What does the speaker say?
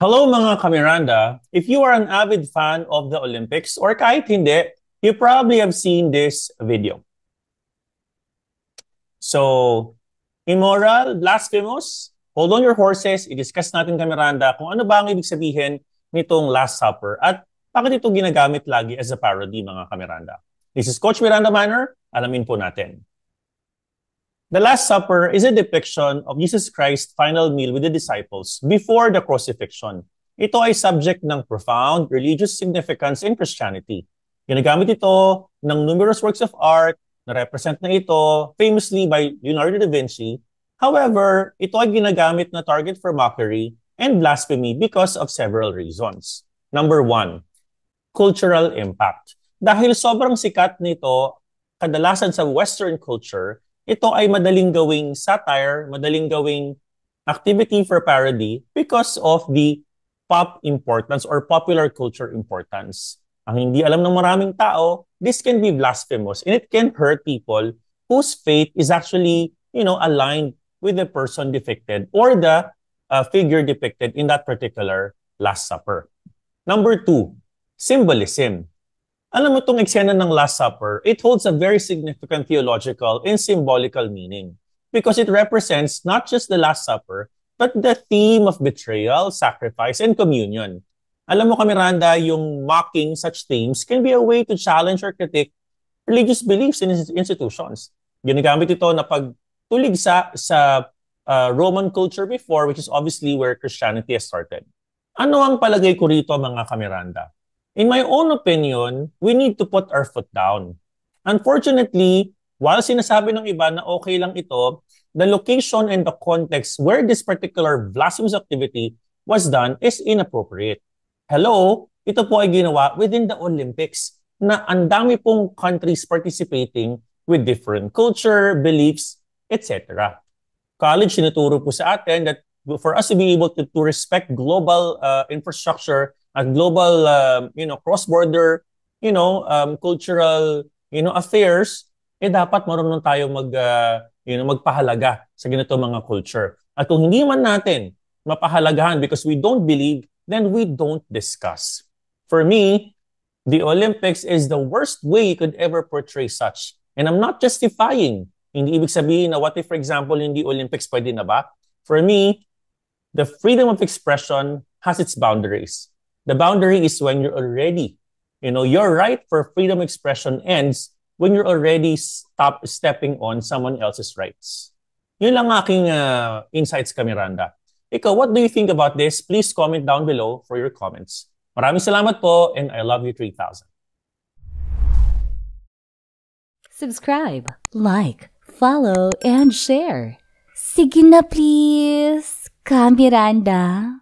Hello mga kamiranda. If you are an avid fan of the Olympics or kahit hindi, you probably have seen this video. So, immoral, blasphemous, hold on your horses, i-discuss natin kamiranda kung ano ba ang ibig sabihin nitong Last Supper at bakit ito ginagamit lagi as a parody mga kamiranda. This is Coach Miranda Manor, alamin po natin. The Last Supper is a depiction of Jesus Christ's final meal with the disciples before the crucifixion. Ito ay subject ng profound religious significance in Christianity. Ginagamit ito ng numerous works of art na represent na ito famously by Leonardo da Vinci. However, ito ay ginagamit na target for mockery and blasphemy because of several reasons. Number one, cultural impact. Dahil sobrang sikat nito, kadalasan sa Western culture, ito ay madaling gawing satire, madaling gawing activity for parody because of the pop importance or popular culture importance. Ang hindi alam ng maraming tao, this can be blasphemous and it can hurt people whose faith is actually, aligned with the person depicted or the figure depicted in that particular Last Supper. Number two, symbolism. Alam mo itong eksena ng Last Supper, it holds a very significant theological and symbolical meaning because it represents not just the Last Supper, but the theme of betrayal, sacrifice, and communion. Alam mo, Kamiranda, yung mocking such themes can be a way to challenge or critique religious beliefs in institutions. Ginagamit ito na pagtulig sa Roman culture before, which is obviously where Christianity has started. Ano ang palagay ko rito, mga Kamiranda? In my own opinion, we need to put our foot down. Unfortunately, while sinasabi ng iba na okay lang ito, the location and the context where this particular blasphemous activity was done is inappropriate. Hello, ito po ay ginawa within the Olympics na ang dami pong countries participating with different culture, beliefs, etc. College, sinuturo po sa atin that for us to be able to respect global infrastructure at global, cross-border, cultural, affairs, dapat marunong tayo magpahalaga sa ganito mga culture. At kung hindi man natin mapahalagahan because we don't believe, then we don't discuss. For me, the Olympics is the worst way you could ever portray such. And I'm not justifying. Hindi ibig sabihin na what if, for example, in the Olympics pwede na ba? For me, the freedom of expression has its boundaries. The boundary is when you're already, your right for freedom of expression ends when you're already stepping on someone else's rights. Yun lang aking insights, Kamiranda. Ikaw, what do you think about this? Please comment down below for your comments. Maraming salamat po and I love you 3,000. Subscribe, like, follow, and share. Sige na please, Kamiranda.